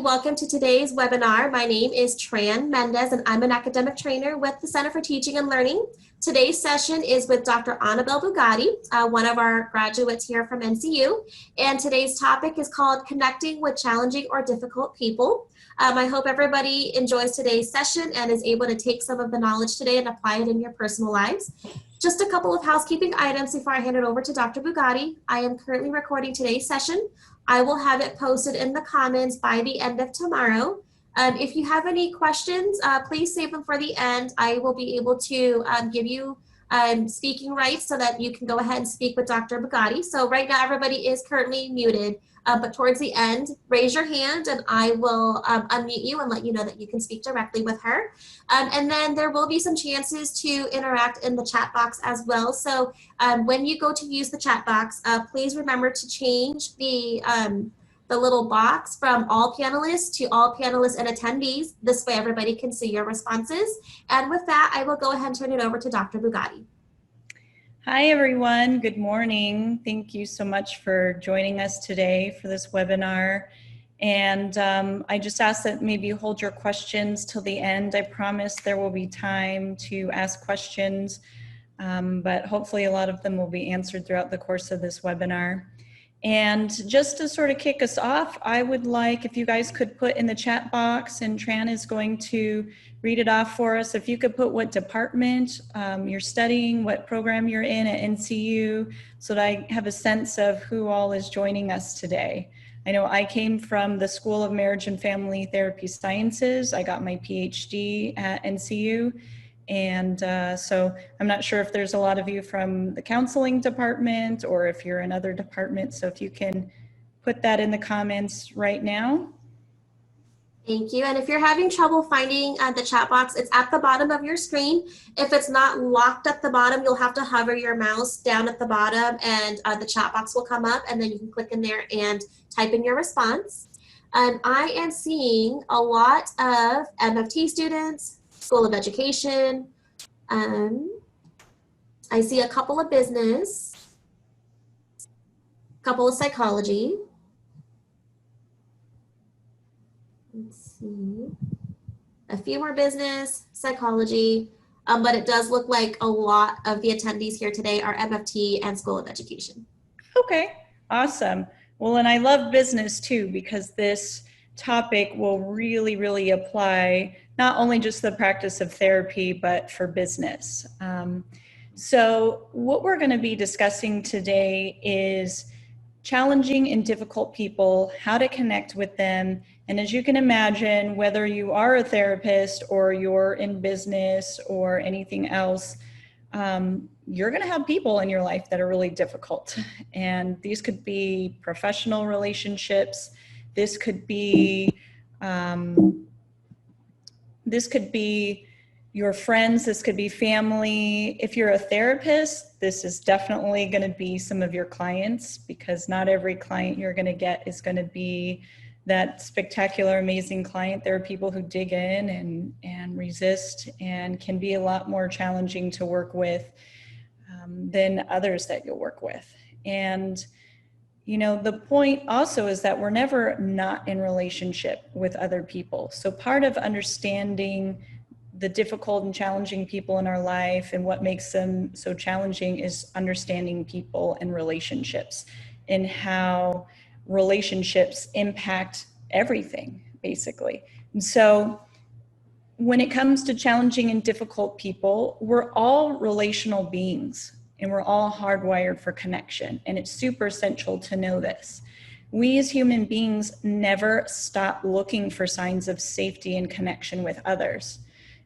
welcome to today's webinar. My name is Tran Mendez and I'm an academic trainer with the Center for Teaching and Learning. Today's session is with Dr. Anabelle Bugatti, one of our graduates here from NCU. And today's topic is called Connecting with Challenging or Difficult People. I hope everybody enjoys today's session and is able to take some of the knowledge today and apply it in your personal lives. Just a couple of housekeeping items before I hand it over to Dr. Bugatti. I am currently recording today's session. I will have it posted in the comments by the end of tomorrow. If you have any questions, please save them for the end. I will be able to give you speaking rights so that you can go ahead and speak with Dr. Bugatti. So right now everybody is currently muted, but towards the end, raise your hand and I will unmute you and let you know that you can speak directly with her. And then there will be some chances to interact in the chat box as well. So when you go to use the chat box, please remember to change the little box from all panelists to all panelists and attendees. This way everybody can see your responses. And with that, I will go ahead and turn it over to Dr. Bugatti. Hi, everyone. Good morning. Thank you so much for joining us today for this webinar. And I just ask that maybe you hold your questions till the end. I promise there will be time to ask questions, but hopefully a lot of them will be answered throughout the course of this webinar. And just to sort of kick us off, I would like if you guys could put in the chat box, and Tran is going to read it off for us, if you could put what department you're studying, what program you're in at NCU, so that I have a sense of who all is joining us today. I know I came from the School of Marriage and Family Therapy Sciences. I got my PhD at NCU. And so I'm not sure if there's a lot of you from the counseling department or if you're in other departments. So if you can put that in the comments right now. Thank you. And if you're having trouble finding the chat box, it's at the bottom of your screen. If it's not locked at the bottom, you'll have to hover your mouse down at the bottom and the chat box will come up and then you can click in there and type in your response. I am seeing a lot of MFT students, School of Education. I see a couple of business, a couple of psychology. Let's see, a few more business, psychology, but it does look like a lot of the attendees here today are MFT and School of Education. Okay, awesome. Well, and I love business too, because this topic will really, really apply not only just the practice of therapy, but for business. So what we're going to be discussing today is challenging and difficult people, how to connect with them. And as you can imagine, whether you are a therapist or you're in business or anything else, you're going to have people in your life that are really difficult. And these could be professional relationships. This could be your friends, this could be family. If you're a therapist, this is definitely going to be some of your clients, because not every client you're going to get is going to be that spectacular, amazing client. There are people who dig in and resist and can be a lot more challenging to work with than others that you'll work with. And you know, the point also is that we're never not in relationship with other people. So part of understanding the difficult and challenging people in our life and what makes them so challenging is understanding people and relationships and how relationships impact everything, basically. And so when it comes to challenging and difficult people, we're all relational beings. And we're all hardwired for connection. And it's super essential to know this. We as human beings never stop looking for signs of safety and connection with others.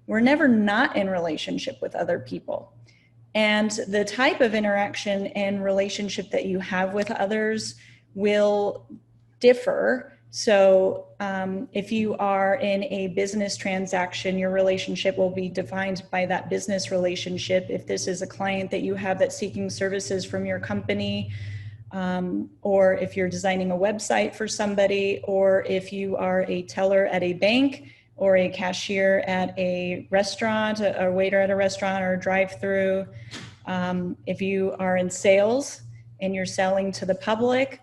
We're never not in relationship with other people. And the type of interaction and relationship that you have with others will differ. So if you are in a business transaction, your relationship will be defined by that business relationship. If this is a client that you have that's seeking services from your company, or if you're designing a website for somebody, or if you are a teller at a bank, or a cashier at a restaurant, a waiter at a restaurant or a drive-through, if you are in sales and you're selling to the public,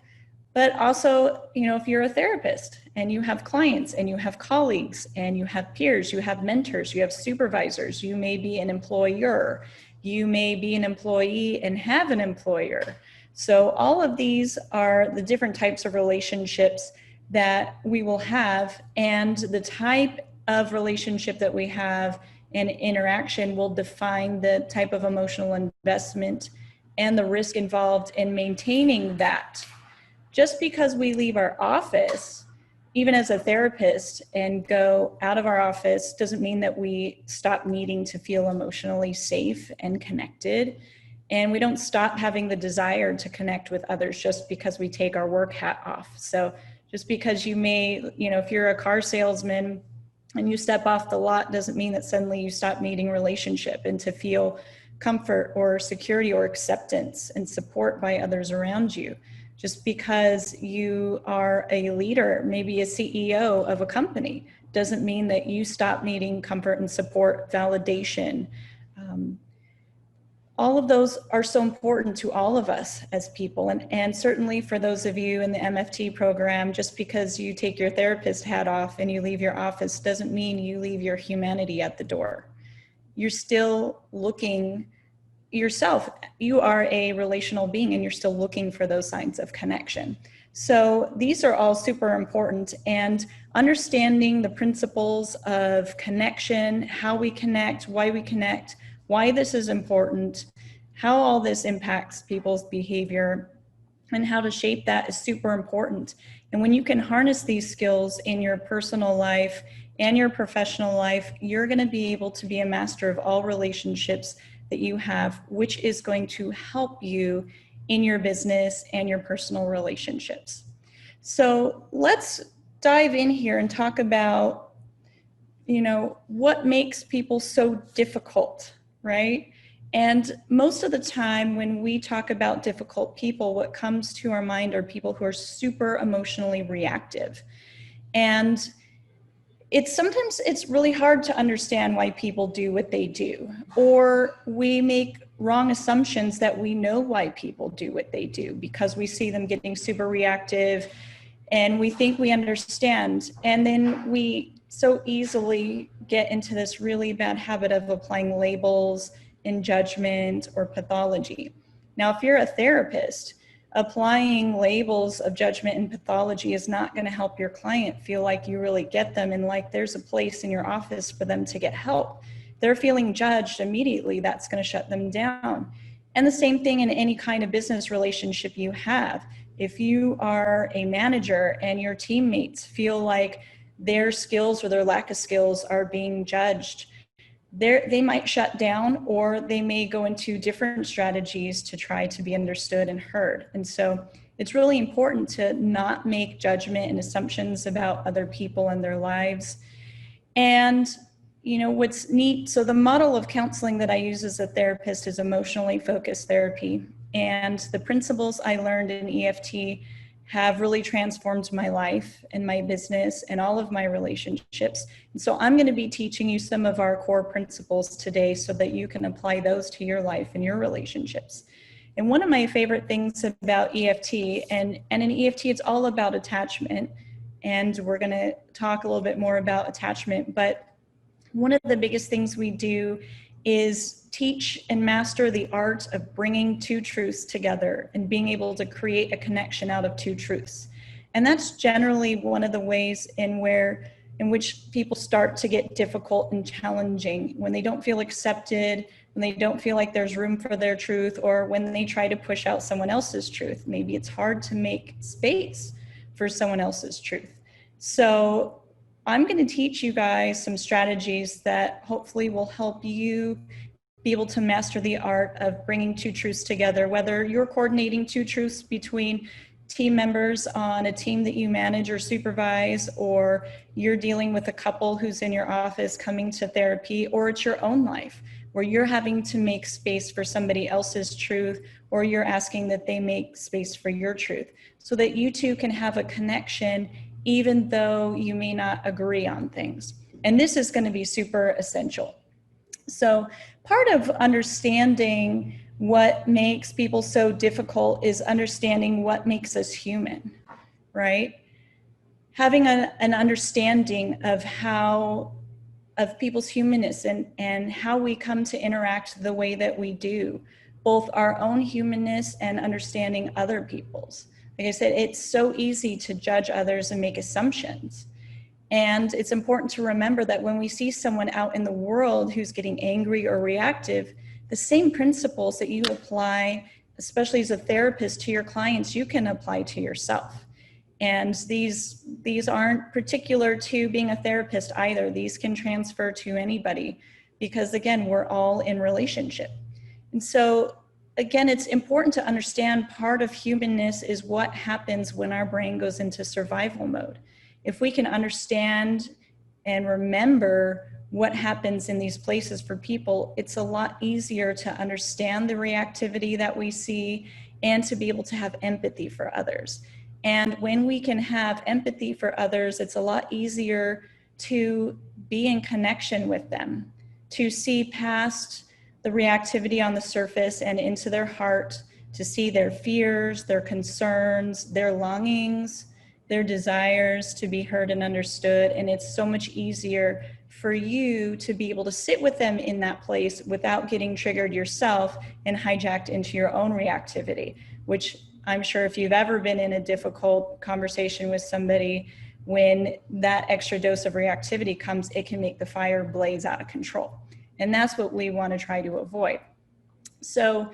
but also, you know, if you're a therapist and you have clients, and you have colleagues, and you have peers, you have mentors, you have supervisors, you may be an employer, you may be an employee and have an employer. So all of these are the different types of relationships that we will have, and the type of relationship that we have and interaction will define the type of emotional investment and the risk involved in maintaining that. Just because we leave our office, even as a therapist, and go out of our office doesn't mean that we stop needing to feel emotionally safe and connected. And we don't stop having the desire to connect with others just because we take our work hat off. So just because you may, if you're a car salesman and you step off the lot doesn't mean that suddenly you stop needing relationship and to feel comfort or security or acceptance and support by others around you. Just because you are a leader, maybe a CEO of a company, doesn't mean that you stop needing comfort and support, validation. All of those are so important to all of us as people. And certainly for those of you in the MFT program, just because you take your therapist hat off and you leave your office doesn't mean you leave your humanity at the door. You're still looking yourself. You are a relational being and you're still looking for those signs of connection. So these are all super important, and understanding the principles of connection, how we connect, why this is important, how all this impacts people's behavior, and how to shape that is super important. And when you can harness these skills in your personal life and your professional life, you're going to be able to be a master of all relationships that you have, which is going to help you in your business and your personal relationships. So let's dive in here and talk about, what makes people so difficult, right? And most of the time when we talk about difficult people, what comes to our mind are people who are super emotionally reactive. And sometimes it's really hard to understand why people do what they do, or we make wrong assumptions that we know why people do what they do because we see them getting super reactive and we think we understand. And then we so easily get into this really bad habit of applying labels in judgment or pathology. Now, if you're a therapist, applying labels of judgment and pathology is not going to help your client feel like you really get them and like there's a place in your office for them to get help. They're feeling judged immediately. That's going to shut them down. And the same thing in any kind of business relationship you have. If you are a manager and your teammates feel like their skills or their lack of skills are being judged, they might shut down, or they may go into different strategies to try to be understood and heard. And so it's really important to not make judgment and assumptions about other people and their lives. And what's neat, so the model of counseling that I use as a therapist is emotionally focused therapy. And the principles I learned in EFT have really transformed my life and my business and all of my relationships. And so I'm going to be teaching you some of our core principles today so that you can apply those to your life and your relationships. And one of my favorite things about EFT, and in EFT, it's all about attachment. And we're going to talk a little bit more about attachment. But one of the biggest things we do is teach and master the art of bringing two truths together and being able to create a connection out of two truths. And that's generally one of the ways in which people start to get difficult and challenging, when they don't feel accepted, when they don't feel like there's room for their truth, or when they try to push out someone else's truth. Maybe it's hard to make space for someone else's truth. So I'm going to teach you guys some strategies that hopefully will help you be able to master the art of bringing two truths together, whether you're coordinating two truths between team members on a team that you manage or supervise, or you're dealing with a couple who's in your office coming to therapy, or it's your own life where you're having to make space for somebody else's truth, or you're asking that they make space for your truth, so that you two can have a connection even though you may not agree on things. And this is going to be super essential. So part of understanding what makes people so difficult is understanding what makes us human, right? having an understanding of of people's humanness and how we come to interact the way that we do, both our own humanness and understanding other people's. Like I said, it's so easy to judge others and make assumptions. And it's important to remember that when we see someone out in the world who's getting angry or reactive, the same principles that you apply, especially as a therapist, to your clients, you can apply to yourself. And these aren't particular to being a therapist either. These can transfer to anybody because, again, we're all in relationship. And so, again, it's important to understand part of humanness is what happens when our brain goes into survival mode. If we can understand and remember what happens in these places for people, it's a lot easier to understand the reactivity that we see and to be able to have empathy for others. And when we can have empathy for others, it's a lot easier to be in connection with them, to see past the reactivity on the surface and into their heart, to see their fears, their concerns, their longings, their desires to be heard and understood. And it's so much easier for you to be able to sit with them in that place without getting triggered yourself and hijacked into your own reactivity, which I'm sure if you've ever been in a difficult conversation with somebody, when that extra dose of reactivity comes, it can make the fire blaze out of control. And that's what we want to try to avoid. So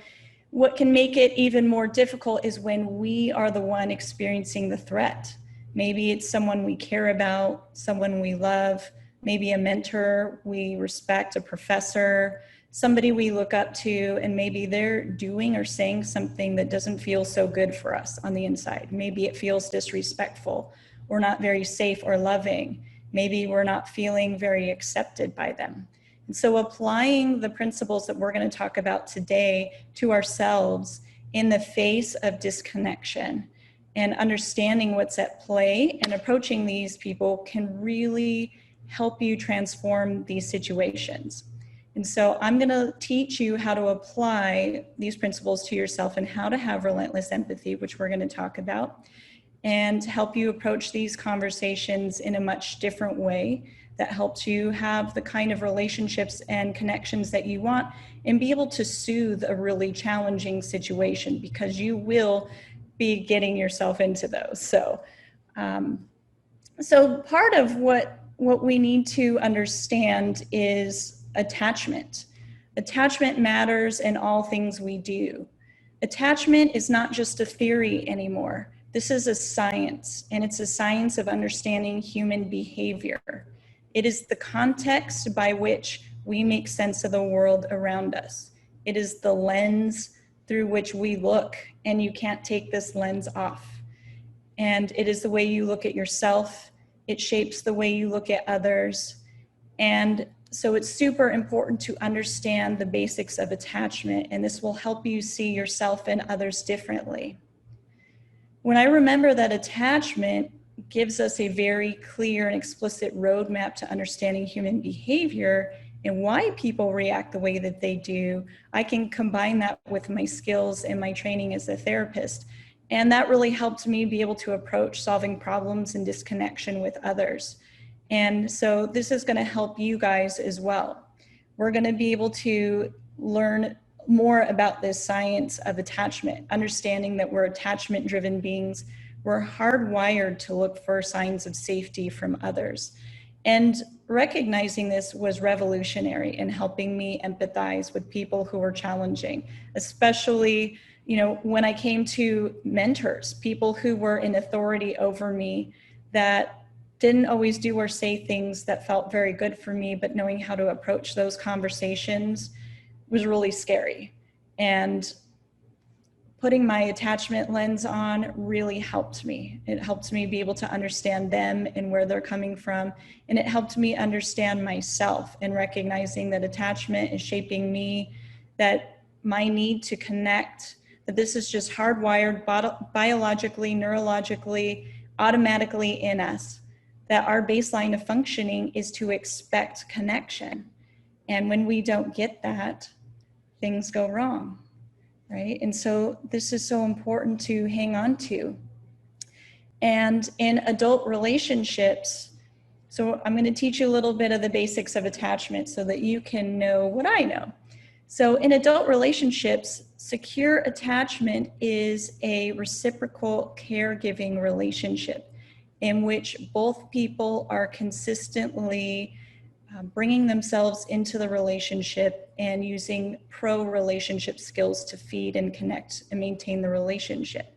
what can make it even more difficult is when we are the one experiencing the threat. Maybe it's someone we care about, someone we love, maybe a mentor we respect, a professor, somebody we look up to, and maybe they're doing or saying something that doesn't feel so good for us on the inside. Maybe it feels disrespectful or not very safe or loving. Maybe we're not feeling very accepted by them. And so applying the principles that we're going to talk about today to ourselves in the face of disconnection and understanding what's at play and approaching these people can really help you transform these situations. And so I'm going to teach you how to apply these principles to yourself and how to have relentless empathy, which we're going to talk about, and help you approach these conversations in a much different way that helps you have the kind of relationships and connections that you want and be able to soothe a really challenging situation, because you will be getting yourself into those. So part of what we need to understand is attachment. Attachment matters in all things we do. Attachment is not just a theory anymore. This is a science, and it's a science of understanding human behavior. It is the context by which we make sense of the world around us. It is the lens through which we look, and you can't take this lens off. And it is the way you look at yourself. It shapes the way you look at others. And so it's super important to understand the basics of attachment, and this will help you see yourself and others differently. When I remember that attachment gives us a very clear and explicit roadmap to understanding human behavior and why people react the way that they do, I can combine that with my skills and my training as a therapist. And that really helped me be able to approach solving problems and disconnection with others. And so this is going to help you guys as well. We're going to be able to learn more about this science of attachment, understanding that we're attachment-driven beings. We're hardwired to look for signs of safety from others. And recognizing this was revolutionary in helping me empathize with people who were challenging, especially, when I came to mentors, people who were in authority over me that didn't always do or say things that felt very good for me, but knowing how to approach those conversations was really scary. And putting my attachment lens on really helped me. It helped me be able to understand them and where they're coming from. And it helped me understand myself and recognizing that attachment is shaping me, that my need to connect, that this is just hardwired biologically, neurologically, automatically in us, that our baseline of functioning is to expect connection. And when we don't get that, things go wrong, right? And so this is so important to hang on to. And in adult relationships, so I'm going to teach you a little bit of the basics of attachment so that you can know what I know. So in adult relationships, secure attachment is a reciprocal caregiving relationship in which both people are consistently bringing themselves into the relationship and using pro-relationship skills to feed and connect and maintain the relationship.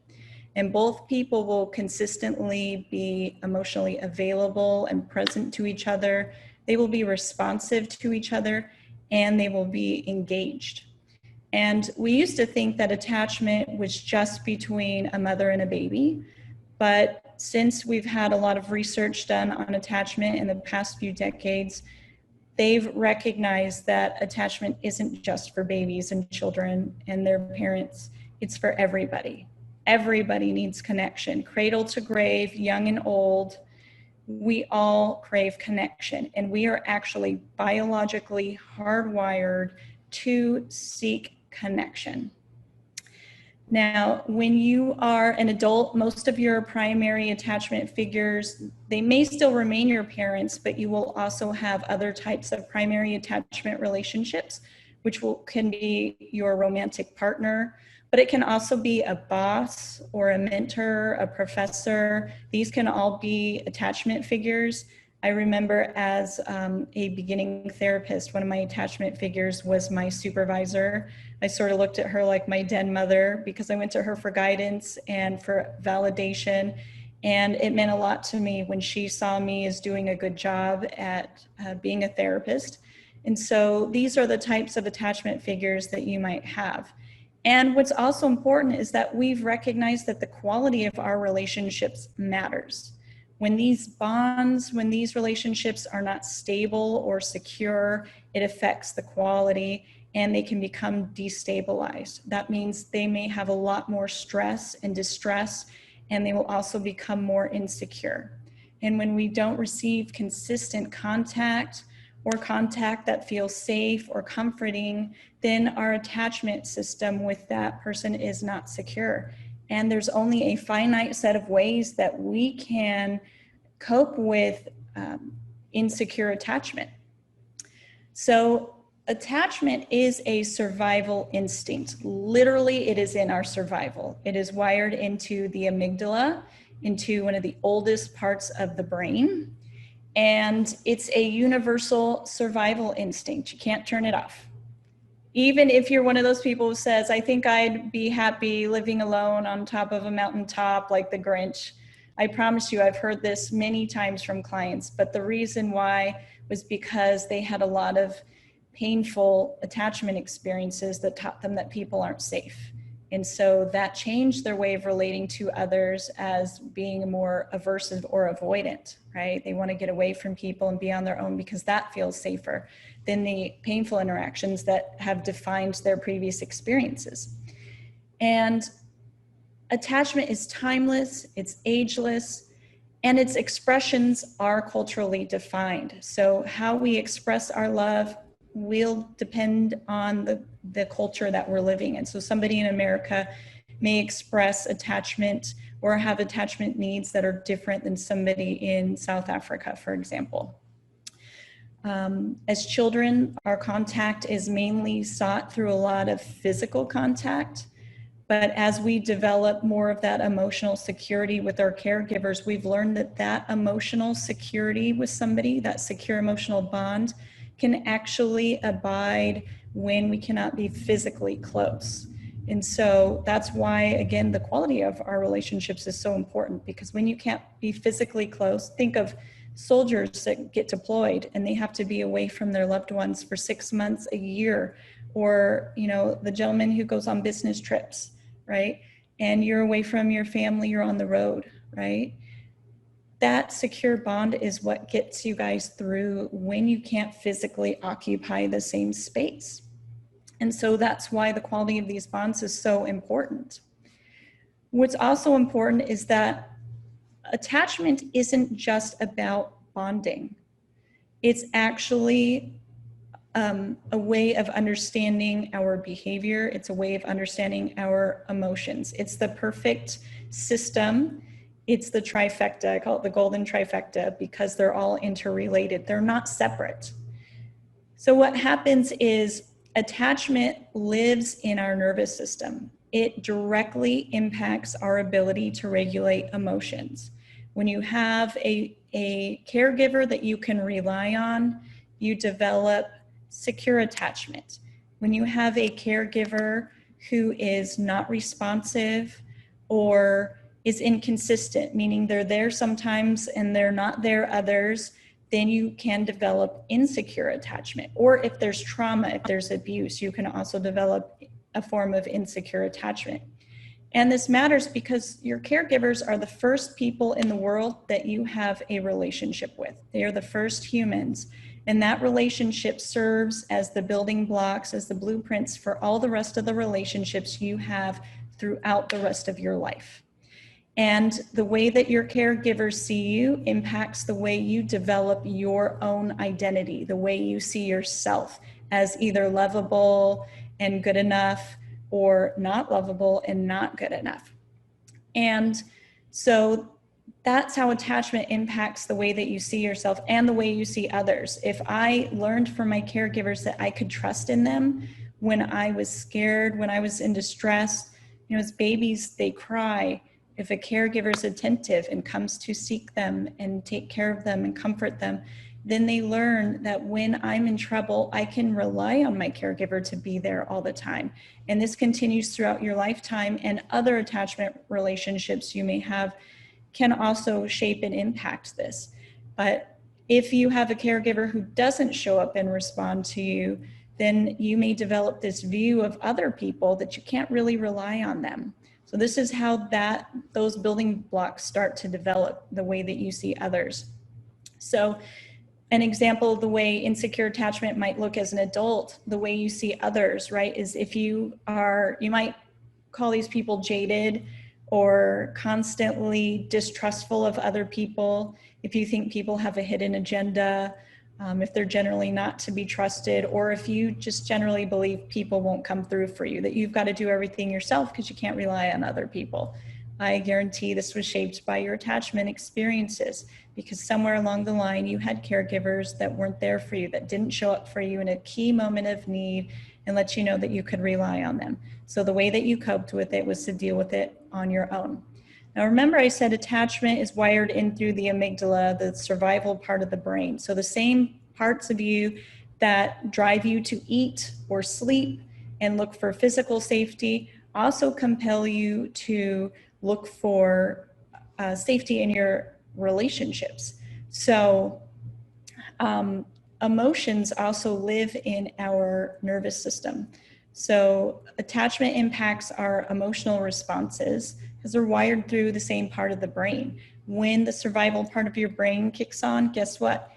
And both people will consistently be emotionally available and present to each other. They will be responsive to each other, and they will be engaged. And we used to think that attachment was just between a mother and a baby. But since we've had a lot of research done on attachment in the past few decades, they've recognized that attachment isn't just for babies and children and their parents, it's for everybody. Everybody needs connection, cradle to grave, young and old. We all crave connection, and we are actually biologically hardwired to seek connection. Now, when you are an adult, most of your primary attachment figures, they may still remain your parents, but you will also have other types of primary attachment relationships, which can be your romantic partner, but it can also be a boss or a mentor, a professor. These can all be attachment figures. I remember as a beginning therapist, one of my attachment figures was my supervisor. I sort of looked at her like my den mother because I went to her for guidance and for validation. And it meant a lot to me when she saw me as doing a good job at being a therapist. And so these are the types of attachment figures that you might have. And what's also important is that we've recognized that the quality of our relationships matters. When these bonds, when these relationships are not stable or secure, it affects the quality and they can become destabilized. That means they may have a lot more stress and distress, and they will also become more insecure. And when we don't receive consistent contact or contact that feels safe or comforting, then our attachment system with that person is not secure. And there's only a finite set of ways that we can cope with insecure attachment. So attachment is a survival instinct. Literally, it is in our survival. It is wired into the amygdala, into one of the oldest parts of the brain. And it's a universal survival instinct. You can't turn it off. Even if you're one of those people who says, I think I'd be happy living alone on top of a mountaintop like the Grinch. I promise you, I've heard this many times from clients, but the reason why was because they had a lot of painful attachment experiences that taught them that people aren't safe. And so that changed their way of relating to others as being more aversive or avoidant, right? They want to get away from people and be on their own because that feels safer than the painful interactions that have defined their previous experiences. And attachment is timeless, it's ageless, and its expressions are culturally defined. So how we express our love will depend on the culture that we're living in. So somebody in America may express attachment or have attachment needs that are different than somebody in South Africa, for example. As children, our contact is mainly sought through a lot of physical contact. But as we develop more of that emotional security with our caregivers, we've learned that that emotional security with somebody, that secure emotional bond, can actually abide when we cannot be physically close. And so that's why, again, the quality of our relationships is so important, because when you can't be physically close, think of soldiers that get deployed and they have to be away from their loved ones for 6 months, a year, or, you know, the gentleman who goes on business trips, right? And you're away from your family, you're on the road, right? That secure bond is what gets you guys through when you can't physically occupy the same space. And so that's why the quality of these bonds is so important. What's also important is that attachment isn't just about bonding. It's actually a way of understanding our behavior. It's a way of understanding our emotions. It's the perfect system It's the trifecta. I call it the golden trifecta because they're all interrelated. They're not separate. So what happens is attachment lives in our nervous system. It directly impacts our ability to regulate emotions. When you have a caregiver that you can rely on, you develop secure attachment. When you have a caregiver who is not responsive or is inconsistent, meaning they're there sometimes and they're not there others, then you can develop insecure attachment. Or if there's trauma, if there's abuse, you can also develop a form of insecure attachment. And this matters because your caregivers are the first people in the world that you have a relationship with. They are the first humans. And that relationship serves as the building blocks, as the blueprints for all the rest of the relationships you have throughout the rest of your life. And the way that your caregivers see you impacts the way you develop your own identity, the way you see yourself as either lovable and good enough or not lovable and not good enough. And so that's how attachment impacts the way that you see yourself and the way you see others. If I learned from my caregivers that I could trust in them when I was scared, when I was in distress, as babies, they cry. If a caregiver is attentive and comes to seek them and take care of them and comfort them, then they learn that when I'm in trouble, I can rely on my caregiver to be there all the time. And this continues throughout your lifetime, and other attachment relationships you may have can also shape and impact this. But if you have a caregiver who doesn't show up and respond to you, then you may develop this view of other people that you can't really rely on them. So this is how those building blocks start to develop the way that you see others. So an example of the way insecure attachment might look as an adult, the way you see others, right, is if you might call these people jaded or constantly distrustful of other people. If you think people have a hidden agenda, if they're generally not to be trusted, or if you just generally believe people won't come through for you, that you've got to do everything yourself because you can't rely on other people. I guarantee this was shaped by your attachment experiences, because somewhere along the line you had caregivers that weren't there for you, that didn't show up for you in a key moment of need and let you know that you could rely on them. So the way that you coped with it was to deal with it on your own. Now remember, I said attachment is wired in through the amygdala, the survival part of the brain. So the same parts of you that drive you to eat or sleep and look for physical safety also compel you to look for safety in your relationships. So emotions also live in our nervous system. So attachment impacts our emotional responses because they're wired through the same part of the brain. When the survival part of your brain kicks on, guess what?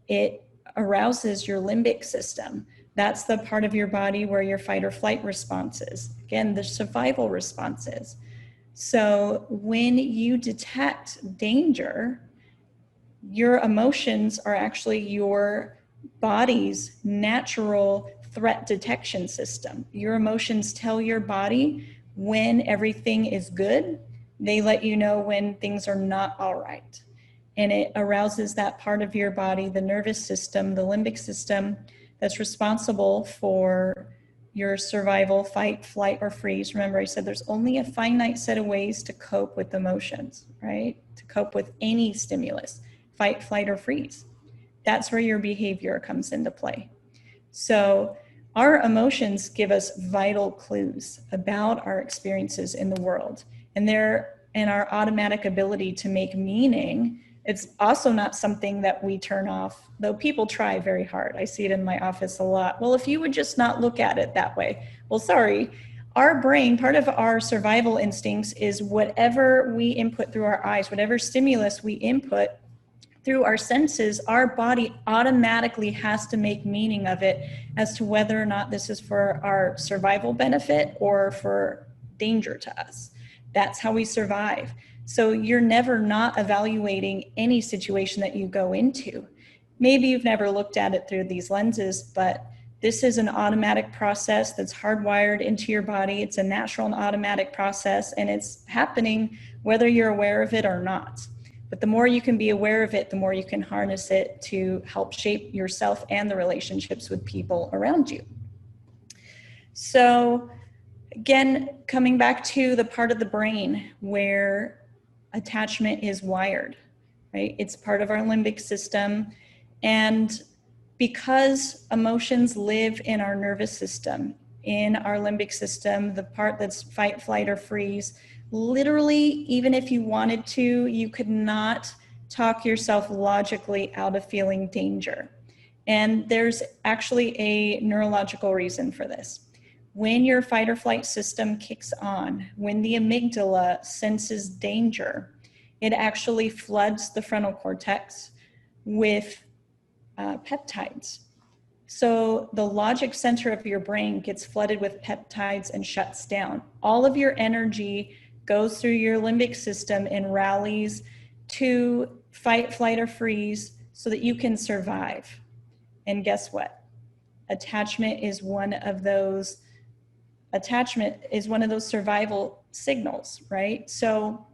It arouses your limbic system. That's the part of your body where your fight or flight response is. Again, the survival responses. So when you detect danger, your emotions are actually your body's natural threat detection system. Your emotions tell your body when everything is good. They let you know when things are not all right. And it arouses that part of your body, the nervous system, the limbic system, that's responsible for your survival, fight, flight, or freeze. Remember, I said there's only a finite set of ways to cope with emotions, right? To cope with any stimulus, fight, flight, or freeze. That's where your behavior comes into play. So our emotions give us vital clues about our experiences in the world, and our automatic ability to make meaning. It's also not something that we turn off, though people try very hard. I see it in my office a lot. Well, if you would just not look at it that way. Well, sorry, our brain, part of our survival instincts is whatever we input through our eyes, whatever stimulus we input through our senses, our body automatically has to make meaning of it as to whether or not this is for our survival benefit or for danger to us. That's how we survive. So you're never not evaluating any situation that you go into. Maybe you've never looked at it through these lenses, but This is an automatic process that's hardwired into your body. It's a natural and automatic process, and it's happening whether you're aware of it or not. But the more you can be aware of it, the more you can harness it to help shape yourself and the relationships with people around you. So again, coming back to the part of the brain where attachment is wired, right? It's part of our limbic system. And because emotions live in our nervous system, in our limbic system, the part that's fight, flight, or freeze, literally, even if you wanted to, you could not talk yourself logically out of feeling danger. And there's actually a neurological reason for this. When your fight or flight system kicks on, when the amygdala senses danger, it actually floods the frontal cortex with peptides. So the logic center of your brain gets flooded with peptides and shuts down. All of your energy goes through your limbic system and rallies to fight, flight, or freeze so that you can survive. And guess what? Attachment is one of those survival signals, right? So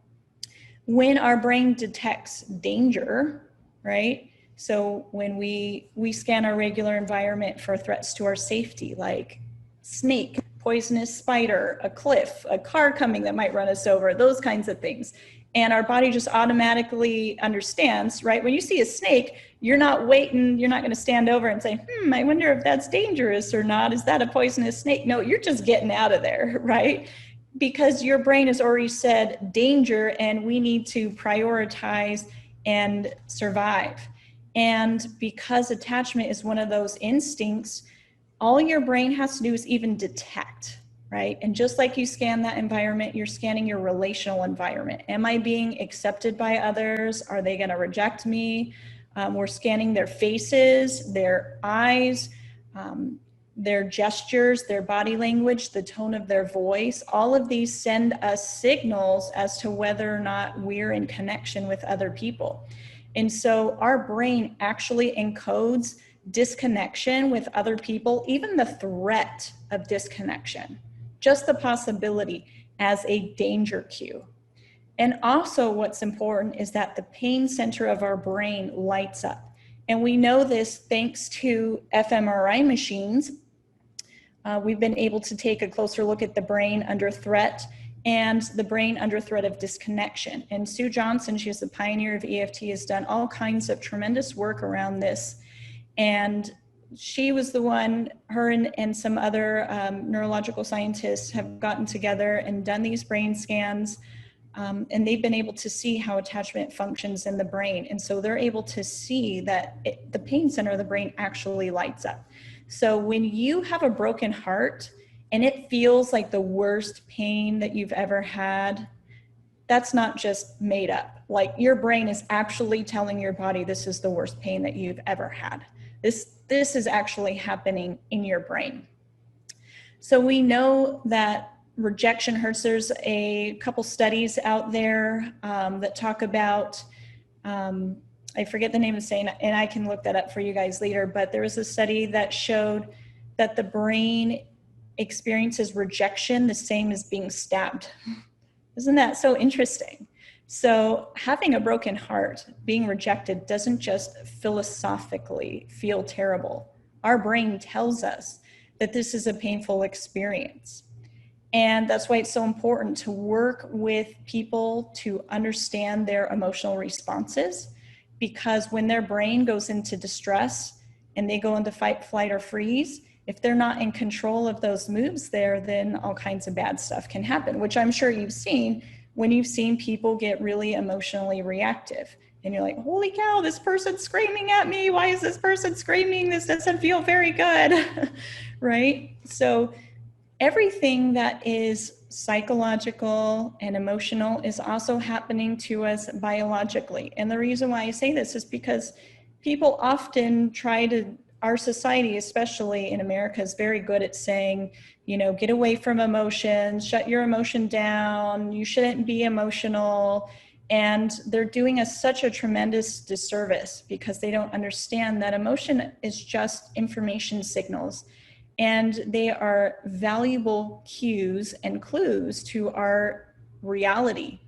when our brain detects danger, right? So when we scan our regular environment for threats to our safety, like snake, poisonous spider, a cliff, a car coming that might run us over, those kinds of things. And our body just automatically understands, right? When you see a snake, you're not waiting, you're not going to stand over and say, I wonder if that's dangerous or not. Is that a poisonous snake? No, you're just getting out of there, right? Because your brain has already said danger and we need to prioritize and survive. And because attachment is one of those instincts, all your brain has to do is even detect, right? And just like you scan that environment, you're scanning your relational environment. Am I being accepted by others? Are they going to reject me? We're scanning their faces, their eyes, their gestures, their body language, the tone of their voice. All of these send us signals as to whether or not we're in connection with other people. And so our brain actually encodes disconnection with other people, even the threat of disconnection, just the possibility, as a danger cue. And also what's important is that the pain center of our brain lights up. And we know this thanks to fMRI machines. We've been able to take a closer look at the brain under threat and the brain under threat of disconnection. And Sue Johnson, she's the pioneer of EFT, has done all kinds of tremendous work around this. And she was the one, her and some other neurological scientists have gotten together and done these brain scans. And they've been able to see how attachment functions in the brain. And so they're able to see that the pain center of the brain actually lights up. So when you have a broken heart and it feels like the worst pain that you've ever had, that's not just made up. Like your brain is actually telling your body this is the worst pain that you've ever had. This is actually happening in your brain. So we know that rejection hurts. There's a couple studies out there that talk about, I forget the name of the study, and I can look that up for you guys later, but there was a study that showed that the brain experiences rejection the same as being stabbed. Isn't that so interesting? So having a broken heart, being rejected, doesn't just philosophically feel terrible. Our brain tells us that this is a painful experience. And that's why it's so important to work with people to understand their emotional responses, because when their brain goes into distress and they go into fight, flight, or freeze, if they're not in control of those moves there, then all kinds of bad stuff can happen, which I'm sure you've seen when you've seen people get really emotionally reactive. And you're like, holy cow, this person's screaming at me. Why is this person screaming? This doesn't feel very good, right? So everything that is psychological and emotional is also happening to us biologically. And the reason why I say this is because people often try to, our society, especially in America, is very good at saying, you know, get away from emotions, shut your emotion down, you shouldn't be emotional. And they're doing us such a tremendous disservice because they don't understand that emotion is just information signals, and they are valuable cues and clues to our reality.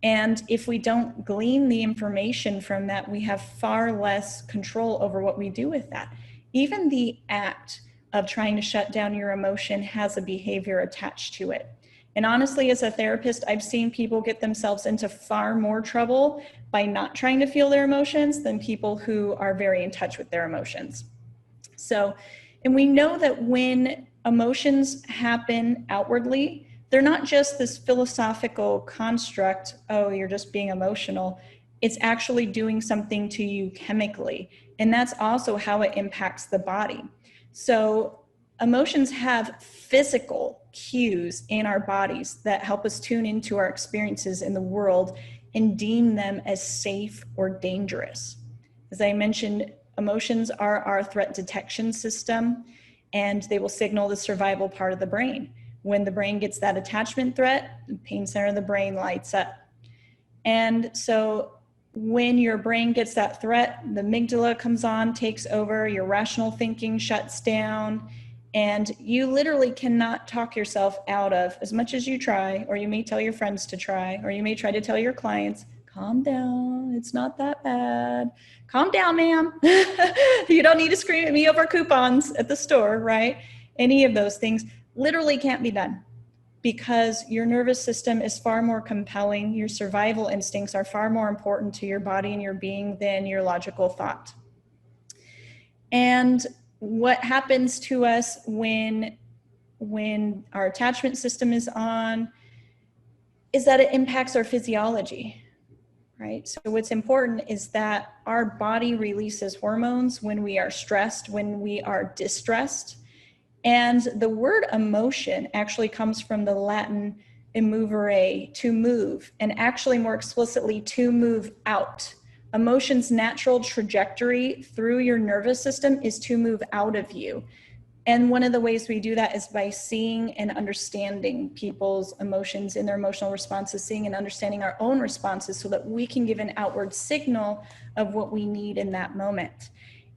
And if we don't glean the information from that, we have far less control over what we do with that. Even the act of trying to shut down your emotion has a behavior attached to it. And honestly, as a therapist, I've seen people get themselves into far more trouble by not trying to feel their emotions than people who are very in touch with their emotions. So, and we know that when emotions happen outwardly, they're not just this philosophical construct, oh, you're just being emotional. It's actually doing something to you chemically. And that's also how it impacts the body. So emotions have physical cues in our bodies that help us tune into our experiences in the world and deem them as safe or dangerous. As I mentioned, emotions are our threat detection system, and they will signal the survival part of the brain. When the brain gets that attachment threat, the pain center of the brain lights up. And so when your brain gets that threat, the amygdala comes on, takes over, your rational thinking shuts down, and you literally cannot talk yourself out of, as much as you try, or you may tell your friends to try, or you may try to tell your clients, calm down, it's not that bad. Calm down, ma'am. You don't need to scream at me over coupons at the store, right? Any of those things literally can't be done, because your nervous system is far more compelling. Your survival instincts are far more important to your body and your being than your logical thought. And what happens to us when our attachment system is on is that it impacts our physiology, right? So what's important is that our body releases hormones when we are stressed, when we are distressed. And the word emotion actually comes from the Latin emovere, to move, and actually more explicitly, to move out. Emotion's natural trajectory through your nervous system is to move out of you. And one of the ways we do that is by seeing and understanding people's emotions and their emotional responses, seeing and understanding our own responses so that we can give an outward signal of what we need in that moment.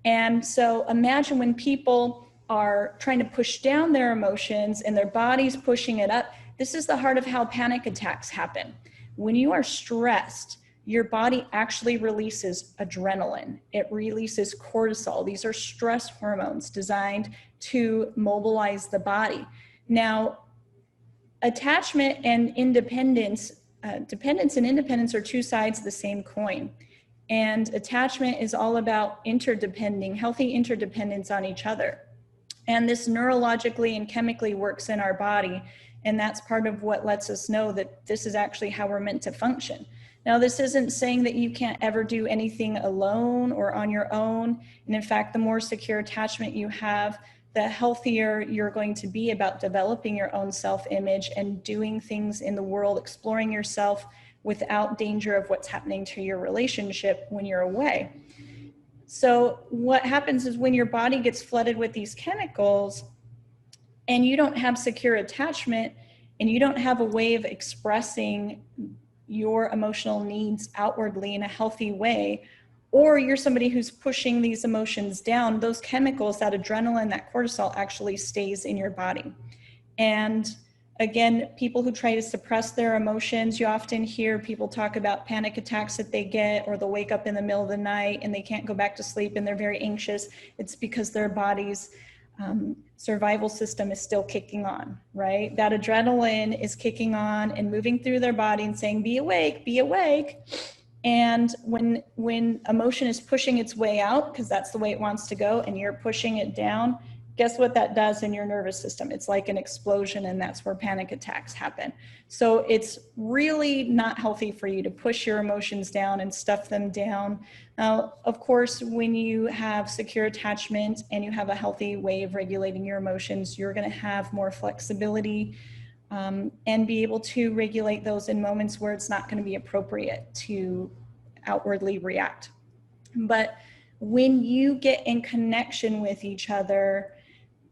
And so imagine when people are trying to push down their emotions and their body's pushing it up. This is the heart of how panic attacks happen. When you are stressed, your body actually releases adrenaline. It releases cortisol. These are stress hormones designed to mobilize the body. Now, attachment and independence, dependence and independence are two sides of the same coin. And attachment is all about interdepending, healthy interdependence on each other. And this neurologically and chemically works in our body. And that's part of what lets us know that this is actually how we're meant to function. Now, this isn't saying that you can't ever do anything alone or on your own. And in fact, the more secure attachment you have, the healthier you're going to be about developing your own self-image and doing things in the world, exploring yourself without danger of what's happening to your relationship when you're away. So what happens is when your body gets flooded with these chemicals and you don't have secure attachment and you don't have a way of expressing your emotional needs outwardly in a healthy way, or you're somebody who's pushing these emotions down, those chemicals, that adrenaline, that cortisol actually stays in your body. And again, people who try to suppress their emotions, you often hear people talk about panic attacks that they get, or they'll wake up in the middle of the night and they can't go back to sleep and they're very anxious. It's because their body's survival system is still kicking on, right? That adrenaline is kicking on and moving through their body and saying, be awake, be awake. And when emotion is pushing its way out, because that's the way it wants to go, and you're pushing it down, guess what that does in your nervous system? It's like an explosion, and that's where panic attacks happen. So it's really not healthy for you to push your emotions down and stuff them down. Now, of course, when you have secure attachment and you have a healthy way of regulating your emotions, you're going to have more flexibility and be able to regulate those in moments where it's not going to be appropriate to outwardly react. But when you get in connection with each other,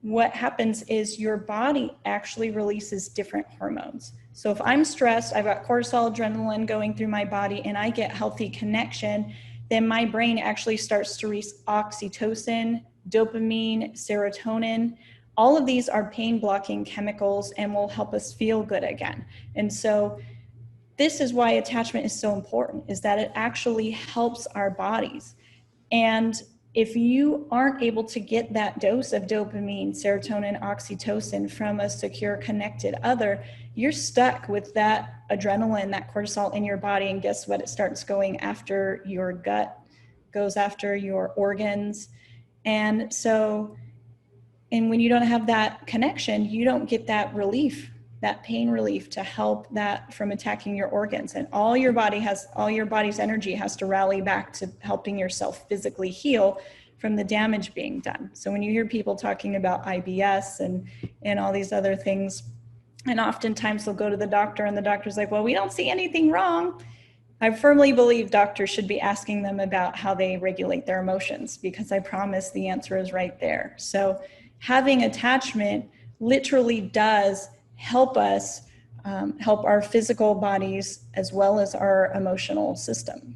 what happens is your body actually releases different hormones. So if I'm stressed, I've got cortisol, adrenaline going through my body, and I get healthy connection, then my brain actually starts to release oxytocin, dopamine, serotonin. All of these are pain blocking chemicals and will help us feel good again. And so this is why attachment is so important, is that it actually helps our bodies. And if you aren't able to get that dose of dopamine, serotonin, oxytocin from a secure, connected other, you're stuck with that adrenaline, that cortisol in your body. And guess what? It starts going after your gut, goes after your organs. And so, and when you don't have that connection, you don't get that relief, that pain relief to help that from attacking your organs. And all your body's energy has to rally back to helping yourself physically heal from the damage being done. So when you hear people talking about IBS and all these other things, and oftentimes they'll go to the doctor and the doctor's like, well, we don't see anything wrong. I firmly believe doctors should be asking them about how they regulate their emotions, because I promise the answer is right there. So having attachment literally does help us help our physical bodies as well as our emotional system.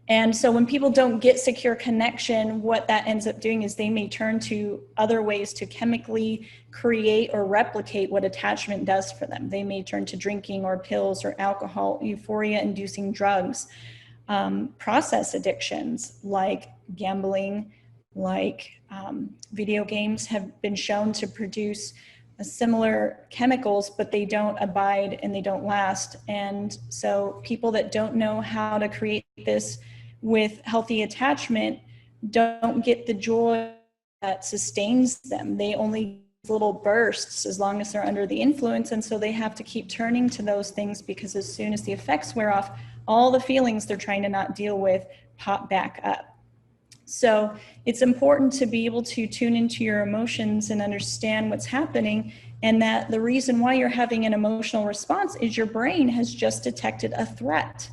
And so when people don't get secure connection, what that ends up doing is they may turn to other ways to chemically create or replicate what attachment does for them. They may turn to drinking or pills or alcohol, euphoria-inducing drugs, process addictions like gambling, like video games have been shown to produce similar chemicals, but they don't abide and they don't last. And so people that don't know how to create this with healthy attachment don't get the joy that sustains them. They only get little bursts as long as they're under the influence. And so they have to keep turning to those things, because as soon as the effects wear off, all the feelings they're trying to not deal with pop back up. So it's important to be able to tune into your emotions and understand what's happening, and that the reason why you're having an emotional response is your brain has just detected a threat.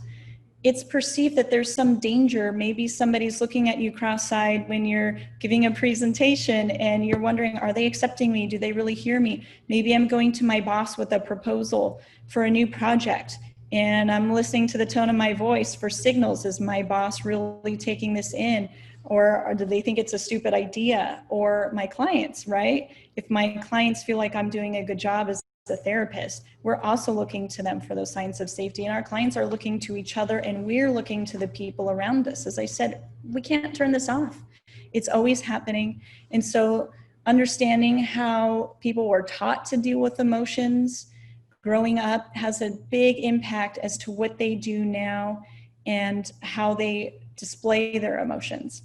It's perceived that there's some danger. Maybe somebody's looking at you cross-eyed when you're giving a presentation and you're wondering, are they accepting me? Do they really hear me? Maybe I'm going to my boss with a proposal for a new project, and I'm listening to the tone of my voice for signals. Is my boss really taking this in? Or do they think it's a stupid idea? Or my clients, right? If my clients feel like I'm doing a good job as a therapist, we're also looking to them for those signs of safety. And our clients are looking to each other, and we're looking to the people around us. As I said, we can't turn this off. It's always happening. And so understanding how people were taught to deal with emotions growing up has a big impact as to what they do now and how they display their emotions.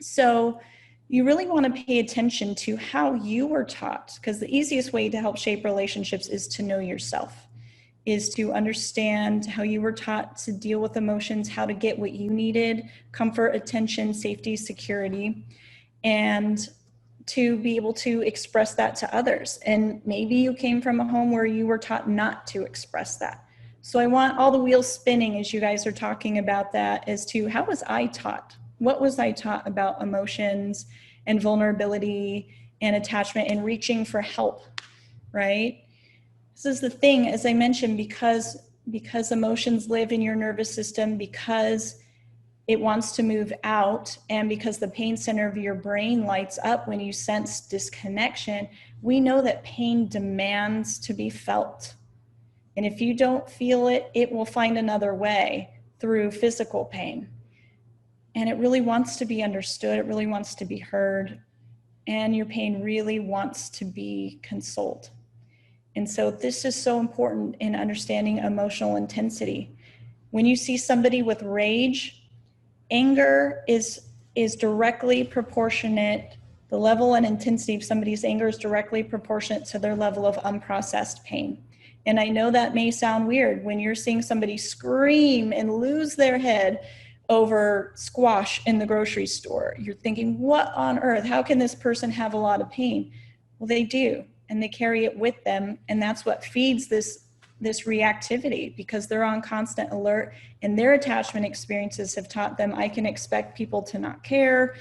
So you really want to pay attention to how you were taught, because the easiest way to help shape relationships is to know yourself, is to understand how you were taught to deal with emotions, how to get what you needed, comfort, attention, safety, security, and to be able to express that to others. And maybe you came from a home where you were taught not to express that. So I want all the wheels spinning as you guys are talking about that as to how was I taught? What was I taught about emotions and vulnerability and attachment and reaching for help, right? This is the thing, as I mentioned, because emotions live in your nervous system, because it wants to move out, and because the pain center of your brain lights up when you sense disconnection, we know that pain demands to be felt. And if you don't feel it, it will find another way through physical pain. And it really wants to be understood. It really wants to be heard. And your pain really wants to be consoled. And so this is so important in understanding emotional intensity. When you see somebody with rage, anger is directly proportionate. The level and intensity of somebody's anger is directly proportionate to their level of unprocessed pain. And I know that may sound weird when you're seeing somebody scream and lose their head over squash in the grocery store. You're thinking, what on earth? How can this person have a lot of pain? Well, they do, and they carry it with them. And that's what feeds this reactivity, because they're on constant alert, and their attachment experiences have taught them, I can expect people to not care.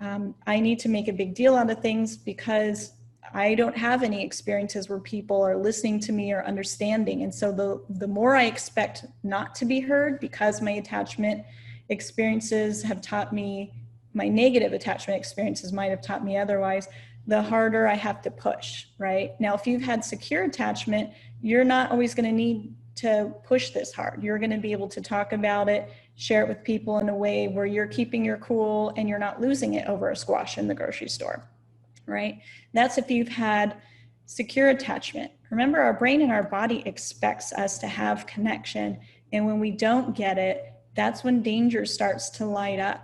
I need to make a big deal out of things because I don't have any experiences where people are listening to me or understanding. And so the more I expect not to be heard, because my attachment experiences have taught me, my negative attachment experiences might have taught me otherwise, the harder I have to push, right? Now, if you've had secure attachment, you're not always going to need to push this hard. You're going to be able to talk about it, share it with people in a way where you're keeping your cool and you're not losing it over a squash in the grocery store, right? That's if you've had secure attachment. Remember, our brain and our body expects us to have connection. And when we don't get it, that's when danger starts to light up.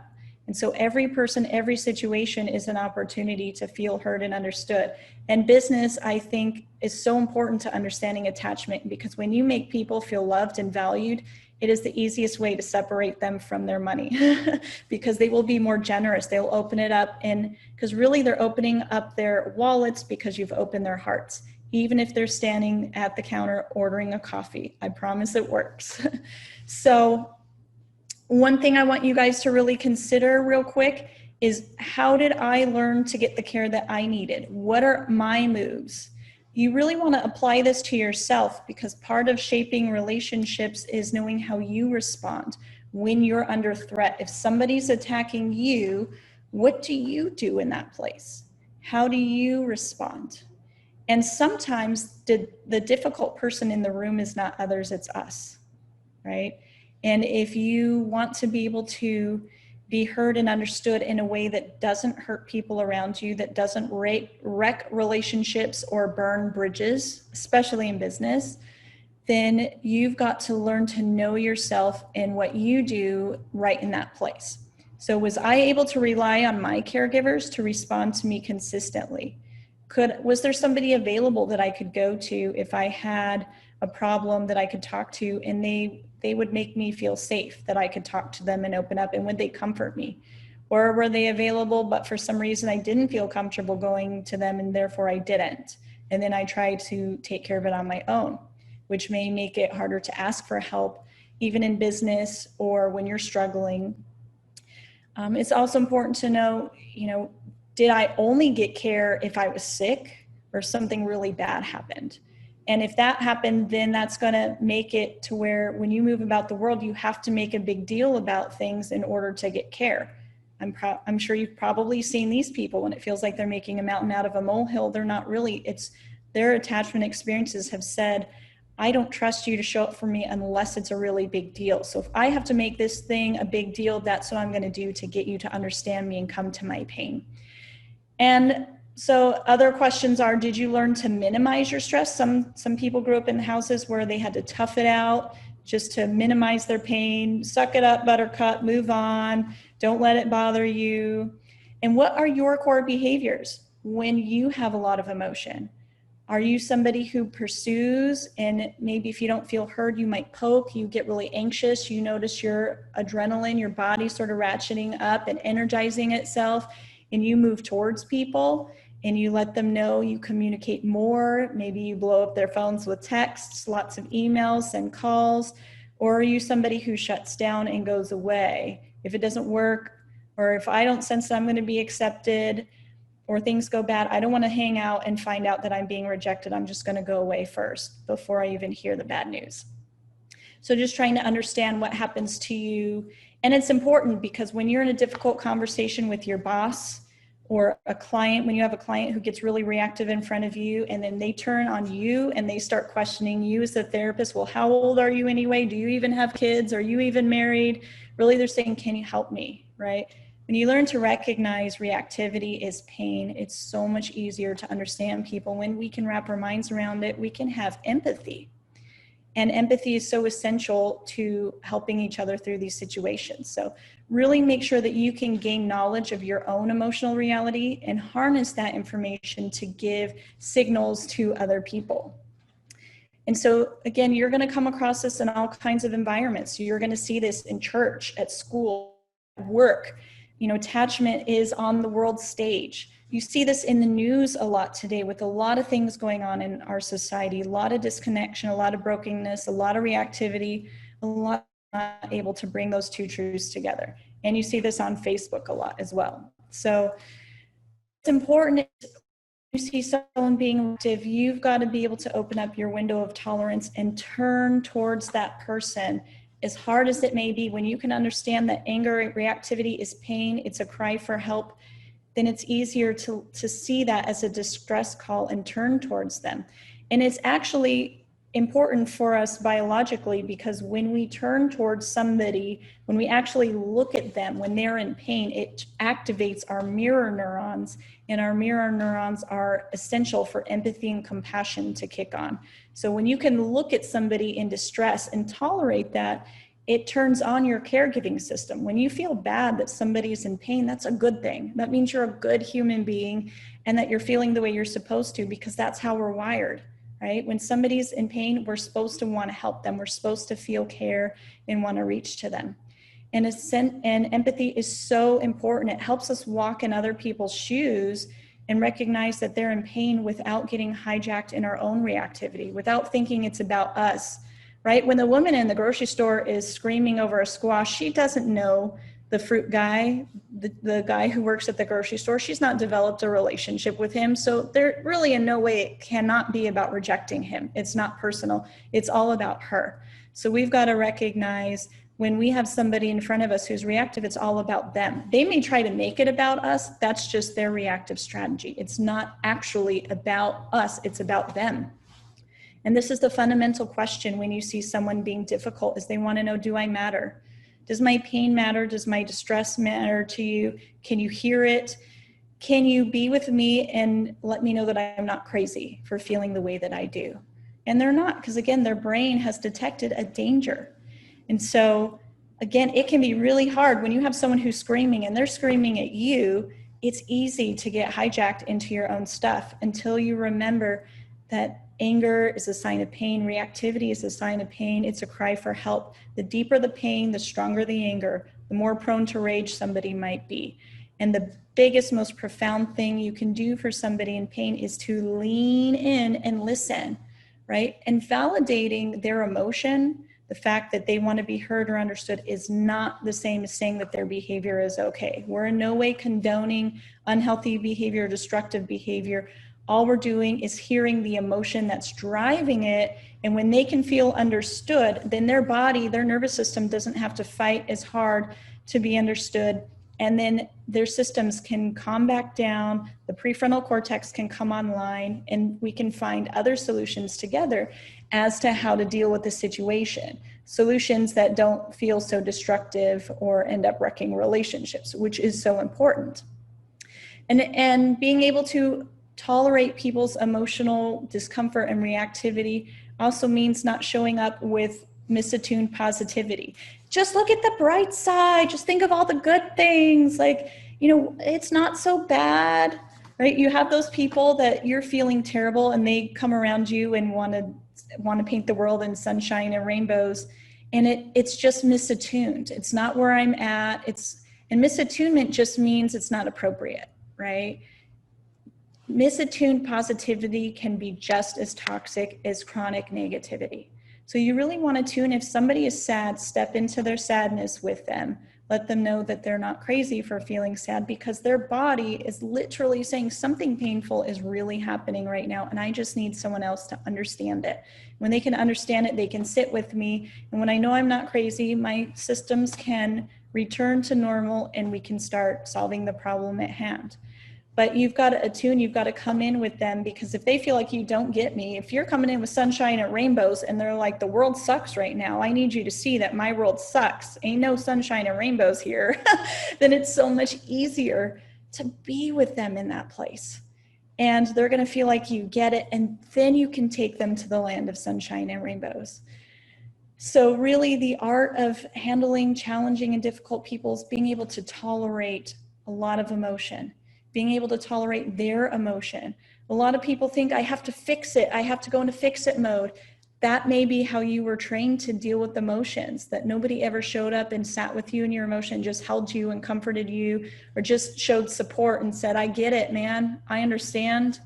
And so every person, every situation is an opportunity to feel heard and understood. And business, I think, is so important to understanding attachment, because when you make people feel loved and valued, it is the easiest way to separate them from their money because they will be more generous. They'll open it up, and because really they're opening up their wallets because you've opened their hearts, even if they're standing at the counter ordering a coffee. I promise it works. So one thing I want you guys to really consider real quick is, how did I learn to get the care that I needed? What are my moves? You really want to apply this to yourself, because part of shaping relationships is knowing how you respond when you're under threat. If somebody's attacking you, what do you do in that place? How do you respond? And sometimes the difficult person in the room is not others, it's us, right? And if you want to be able to be heard and understood in a way that doesn't hurt people around you, that doesn't wreck relationships or burn bridges, especially in business, then you've got to learn to know yourself and what you do right in that place. So was I able to rely on my caregivers to respond to me consistently? Was there somebody available that I could go to if I had a problem that I could talk to, and they would make me feel safe, that I could talk to them and open up, and would they comfort me? Or were they available, but for some reason I didn't feel comfortable going to them and therefore I didn't? And then I tried to take care of it on my own, which may make it harder to ask for help, even in business or when you're struggling. It's also important to know, did I only get care if I was sick or something really bad happened? And if that happened, then that's going to make it to where when you move about the world, you have to make a big deal about things in order to get care. I'm sure you've probably seen these people when it feels like they're making a mountain out of a molehill. They're not really. It's their attachment experiences have said, I don't trust you to show up for me unless it's a really big deal. So if I have to make this thing a big deal, that's what I'm going to do to get you to understand me and come to my pain. And so other questions are, did you learn to minimize your stress? Some people grew up in houses where they had to tough it out just to minimize their pain. Suck it up, buttercup, move on. Don't let it bother you. And what are your core behaviors when you have a lot of emotion? Are you somebody who pursues, and maybe if you don't feel heard, you might poke, you get really anxious, you notice your adrenaline, your body sort of ratcheting up and energizing itself, and you move towards people and you let them know, you communicate more, maybe you blow up their phones with texts, lots of emails, send calls? Or are you somebody who shuts down and goes away? If it doesn't work, or if I don't sense that I'm going to be accepted, or things go bad, I don't want to hang out and find out that I'm being rejected. I'm just going to go away first before I even hear the bad news. So just trying to understand what happens to you. And it's important because when you're in a difficult conversation with your boss or a client, when you have a client who gets really reactive in front of you and then they turn on you and they start questioning you as a therapist, well, how old are you anyway? Do you even have kids? Are you even married? Really, they're saying, can you help me, right? When you learn to recognize reactivity is pain, it's so much easier to understand people. When we can wrap our minds around it, we can have empathy. And empathy is so essential to helping each other through these situations. So really make sure that you can gain knowledge of your own emotional reality and harness that information to give signals to other people. And so again, you're going to come across this in all kinds of environments. You're going to see this in church, at school, at work. Attachment is on the world stage. You see this in the news a lot today with a lot of things going on in our society, a lot of disconnection, a lot of brokenness, a lot of reactivity, a lot not able to bring those two truths together. And you see this on Facebook a lot as well. So it's important. You see someone being reactive, you've got to be able to open up your window of tolerance and turn towards that person. As hard as it may be, when you can understand that anger, reactivity is pain, it's a cry for help, then it's easier to see that as a distress call and turn towards them. And it's actually important for us biologically, because when we turn towards somebody, when we actually look at them, when they're in pain, it activates our mirror neurons, and our mirror neurons are essential for empathy and compassion to kick on. So when you can look at somebody in distress and tolerate that, it turns on your caregiving system. When you feel bad that somebody's in pain, that's a good thing. That means you're a good human being and that you're feeling the way you're supposed to, because that's how we're wired, right? When somebody's in pain, we're supposed to want to help them. We're supposed to feel care and want to reach to them. And empathy is so important. It helps us walk in other people's shoes and recognize that they're in pain without getting hijacked in our own reactivity, without thinking it's about us. Right? When the woman in the grocery store is screaming over a squash, she doesn't know the fruit guy, the guy who works at the grocery store. She's not developed a relationship with him. So there really in no way it cannot be about rejecting him. It's not personal. It's all about her. So we've got to recognize when we have somebody in front of us who's reactive, it's all about them. They may try to make it about us. That's just their reactive strategy. It's not actually about us. It's about them. And this is the fundamental question when you see someone being difficult, is they want to know, do I matter? Does my pain matter? Does my distress matter to you? Can you hear it? Can you be with me and let me know that I'm not crazy for feeling the way that I do? And they're not, because again, their brain has detected a danger. And so again, it can be really hard when you have someone who's screaming and they're screaming at you. It's easy to get hijacked into your own stuff until you remember that anger is a sign of pain. Reactivity is a sign of pain. It's a cry for help. The deeper the pain, the stronger the anger, the more prone to rage somebody might be. And the biggest, most profound thing you can do for somebody in pain is to lean in and listen, right? And validating their emotion, the fact that they want to be heard or understood, is not the same as saying that their behavior is okay. We're in no way condoning unhealthy behavior, destructive behavior. All we're doing is hearing the emotion that's driving it. And when they can feel understood, then their body, their nervous system doesn't have to fight as hard to be understood. And then their systems can calm back down, the prefrontal cortex can come online, and we can find other solutions together as to how to deal with the situation. Solutions that don't feel so destructive or end up wrecking relationships, which is so important. And being able to tolerate people's emotional discomfort and reactivity also means not showing up with misattuned positivity. Just look at the bright side. Just think of all the good things. Like, you know, it's not so bad, right? You have those people that you're feeling terrible and they come around you and want to paint the world in sunshine and rainbows. And it's just misattuned. It's not where I'm at. And misattunement just means it's not appropriate, right? Misattuned positivity can be just as toxic as chronic negativity. So you really want to tune, if somebody is sad, step into their sadness with them. Let them know that they're not crazy for feeling sad, because their body is literally saying something painful is really happening right now, and I just need someone else to understand it. When they can understand it, they can sit with me. And when I know I'm not crazy, my systems can return to normal and we can start solving the problem at hand. But you've got to attune, you've got to come in with them, because if they feel like you don't get me, if you're coming in with sunshine and rainbows and they're like, the world sucks right now, I need you to see that my world sucks, ain't no sunshine and rainbows here, then it's so much easier to be with them in that place. And they're going to feel like you get it, and then you can take them to the land of sunshine and rainbows. So really the art of handling challenging and difficult people is being able to tolerate a lot of emotion, being able to tolerate their emotion. A lot of people think I have to fix it. I have to go into fix it mode. That may be how you were trained to deal with emotions, that nobody ever showed up and sat with you in your emotion, just held you and comforted you, or just showed support and said, I get it, man. I understand.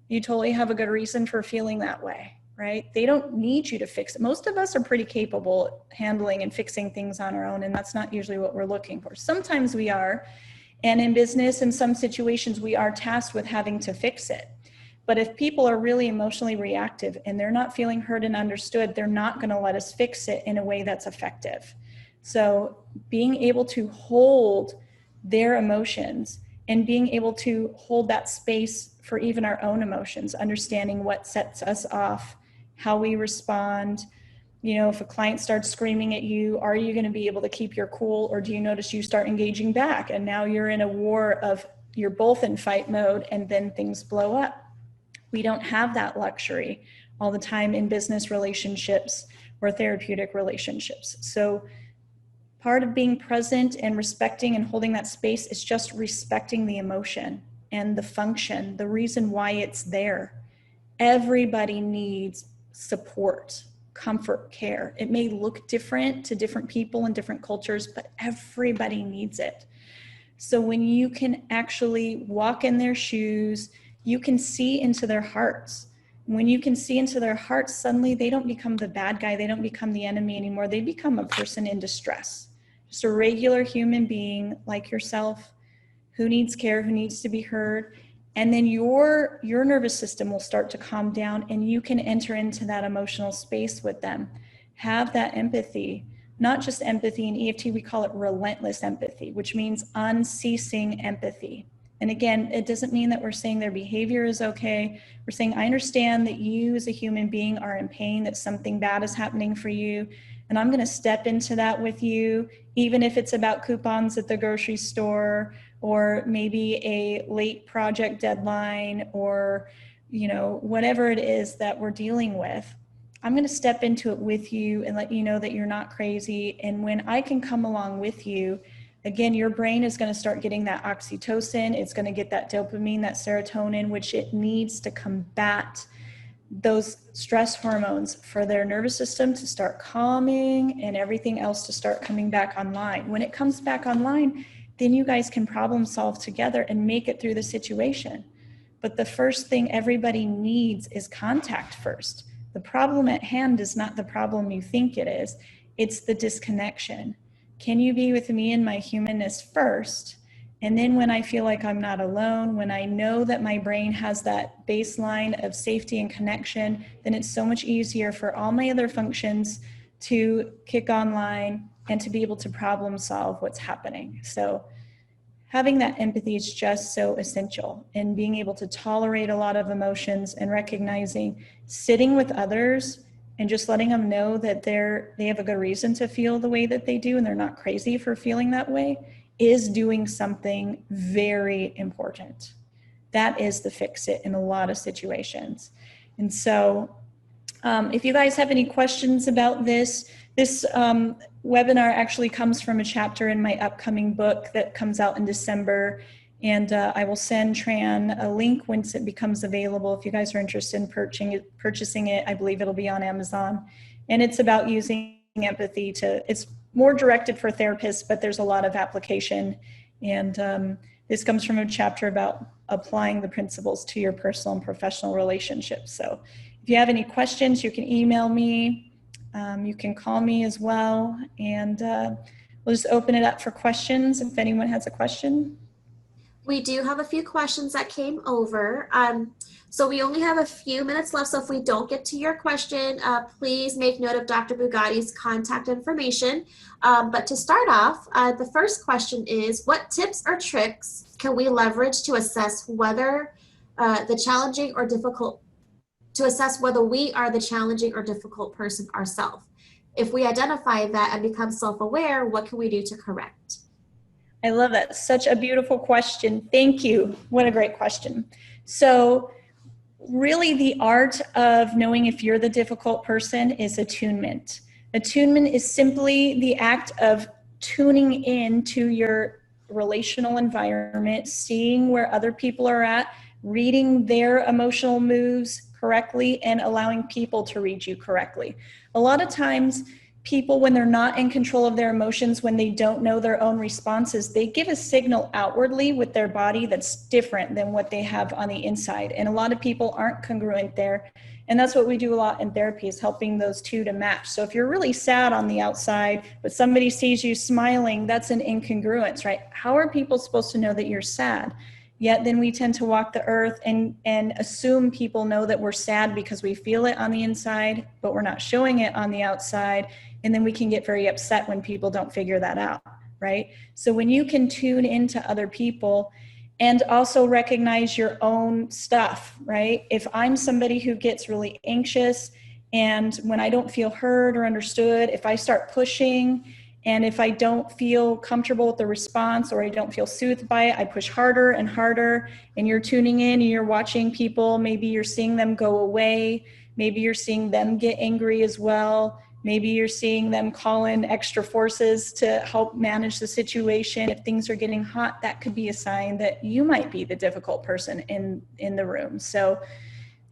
You totally have a good reason for feeling that way, right? They don't need you to fix it. Most of us are pretty capable at handling and fixing things on our own, and that's not usually what we're looking for. Sometimes we are. And in business, in some situations, we are tasked with having to fix it. But if people are really emotionally reactive and they're not feeling heard and understood, they're not going to let us fix it in a way that's effective. So being able to hold their emotions and being able to hold that space for even our own emotions, understanding what sets us off, how we respond. You know, if a client starts screaming at you, are you going to be able to keep your cool, or do you notice you start engaging back and now you're in a war of, you're both in fight mode and then things blow up? We don't have that luxury all the time in business relationships or therapeutic relationships. So part of being present and respecting and holding that space is just respecting the emotion and the function, the reason why it's there. Everybody needs support, comfort, care. It may look different to different people in different cultures, but everybody needs it. So when you can actually walk in their shoes, you can see into their hearts. When you can see into their hearts, suddenly they don't become the bad guy. They don't become the enemy anymore. They become a person in distress, just a regular human being like yourself who needs care, who needs to be heard. And then your nervous system will start to calm down and you can enter into that emotional space with them. Have that empathy, not just empathy. In EFT, we call it relentless empathy, which means unceasing empathy. And again, it doesn't mean that we're saying their behavior is okay. We're saying, I understand that you as a human being are in pain, that something bad is happening for you. And I'm going to step into that with you, even if it's about coupons at the grocery store, or maybe a late project deadline, or, you know, whatever it is that we're dealing with. I'm going to step into it with you and let you know that you're not crazy. And when I can come along with you, again, your brain is going to start getting that oxytocin. It's going to get that dopamine, that serotonin, which it needs to combat those stress hormones for their nervous system to start calming and everything else to start coming back online. When it comes back online, then you guys can problem solve together and make it through the situation. But the first thing everybody needs is contact first. The problem at hand is not the problem you think it is. It's the disconnection. Can you be with me and my humanness first? And then when I feel like I'm not alone, when I know that my brain has that baseline of safety and connection, then it's so much easier for all my other functions to kick online and to be able to problem solve what's happening. So having that empathy is just so essential, and being able to tolerate a lot of emotions and recognizing sitting with others and just letting them know that they have a good reason to feel the way that they do and they're not crazy for feeling that way is doing something very important. That is the fix it in a lot of situations. And so if you guys have any questions about this webinar actually comes from a chapter in my upcoming book that comes out in December. And I will send Tran a link once it becomes available. If you guys are interested in purchasing it, I believe it'll be on Amazon. And it's about using empathy it's more directed for therapists, but there's a lot of application. And this comes from a chapter about applying the principles to your personal and professional relationships. So if you have any questions, you can email me. You can call me as well. And we'll just open it up for questions if anyone has a question. We do have a few questions that came over. So we only have a few minutes left. So if we don't get to your question, please make note of Dr. Bugatti's contact information. But to start off, the first question is, what tips or tricks can we leverage to assess whether whether we are the challenging or difficult person ourselves? If we identify that and become self-aware, what can we do to correct? I love that. Such a beautiful question. Thank you. What a great question. So really the art of knowing if you're the difficult person is attunement. Attunement is simply the act of tuning in to your relational environment, seeing where other people are at, reading their emotional moves correctly, and allowing people to read you correctly. A lot of times people, when they're not in control of their emotions, when they don't know their own responses, they give a signal outwardly with their body that's different than what they have on the inside. And a lot of people aren't congruent there. And that's what we do a lot in therapy, is helping those two to match. So if you're really sad on the outside, but somebody sees you smiling, that's an incongruence, right? How are people supposed to know that you're sad? Yet then we tend to walk the earth and assume people know that we're sad because we feel it on the inside, but we're not showing it on the outside. And then we can get very upset when people don't figure that out, right? So when you can tune into other people and also recognize your own stuff, right? If I'm somebody who gets really anxious, and when I don't feel heard or understood, if I start pushing, and if I don't feel comfortable with the response or I don't feel soothed by it, I push harder and harder. And you're tuning in and you're watching people. Maybe you're seeing them go away. Maybe you're seeing them get angry as well. Maybe you're seeing them call in extra forces to help manage the situation. If things are getting hot, that could be a sign that you might be the difficult person in the room. So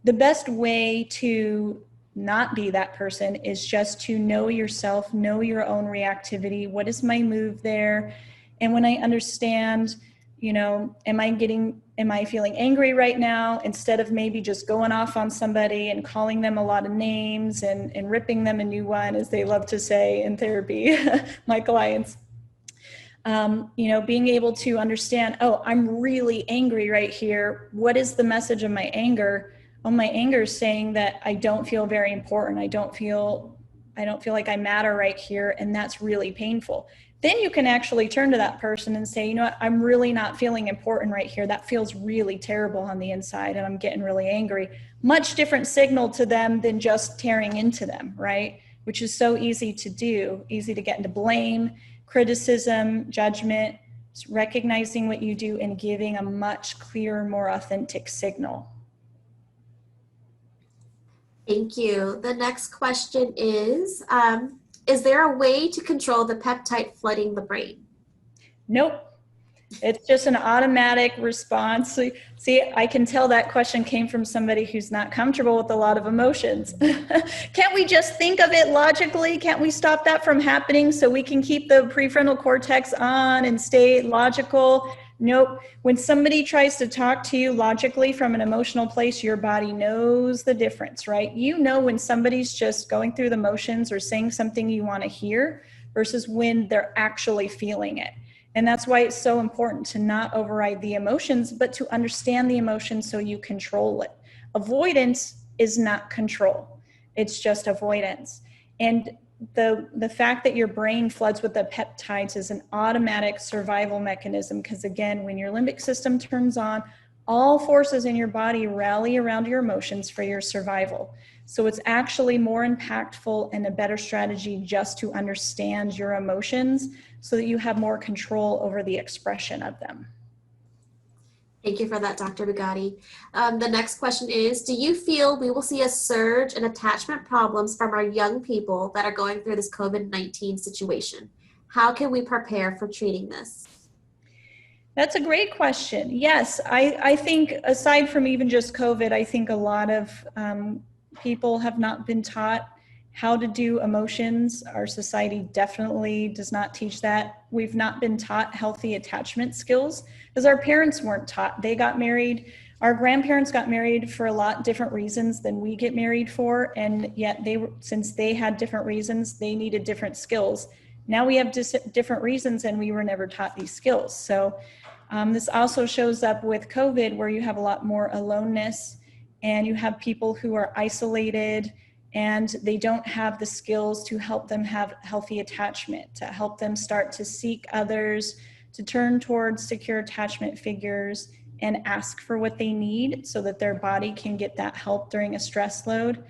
the best way to not be that person is just to know yourself, know your own reactivity. What is my move there? And when I understand, am I feeling angry right now? Instead of maybe just going off on somebody and calling them a lot of names and ripping them a new one, as they love to say in therapy, my clients. Being able to understand, oh, I'm really angry right here. What is the message of my anger? Oh, my anger is saying that I don't feel very important. I don't feel like I matter right here. And that's really painful. Then you can actually turn to that person and say, you know what, I'm really not feeling important right here. That feels really terrible on the inside and I'm getting really angry. Much different signal to them than just tearing into them, right? Which is so easy to do, easy to get into blame, criticism, judgment, recognizing what you do and giving a much clearer, more authentic signal. Thank you. The next question is there a way to control the peptide flooding the brain? Nope. It's just an automatic response. See, I can tell that question came from somebody who's not comfortable with a lot of emotions. Can't we just think of it logically? Can't we stop that from happening so we can keep the prefrontal cortex on and stay logical? Nope. When somebody tries to talk to you logically from an emotional place, your body knows the difference, right? You know when somebody's just going through the motions or saying something you want to hear versus when they're actually feeling it. And that's why it's so important to not override the emotions, but to understand the emotions so you control it. Avoidance is not control. It's just avoidance. And the fact that your brain floods with the peptides is an automatic survival mechanism, because again, when your limbic system turns on, all forces in your body rally around your emotions for your survival. So it's actually more impactful and a better strategy just to understand your emotions so that you have more control over the expression of them. Thank you for that, Dr. Bugatti. The next question is, do you feel we will see a surge in attachment problems from our young people that are going through this COVID-19 situation? How can we prepare for treating this? That's a great question. Yes, I think aside from even just COVID, I think a lot of people have not been taught how to do emotions. Our society definitely does not teach that. We've not been taught healthy attachment skills because our parents weren't taught. They got married. Our grandparents got married for a lot different reasons than we get married for. And yet since they had different reasons, they needed different skills. Now we have different reasons and we were never taught these skills. So this also shows up with COVID, where you have a lot more aloneness and you have people who are isolated and they don't have the skills to help them have healthy attachment, to help them start to seek others, to turn towards secure attachment figures and ask for what they need so that their body can get that help during a stress load.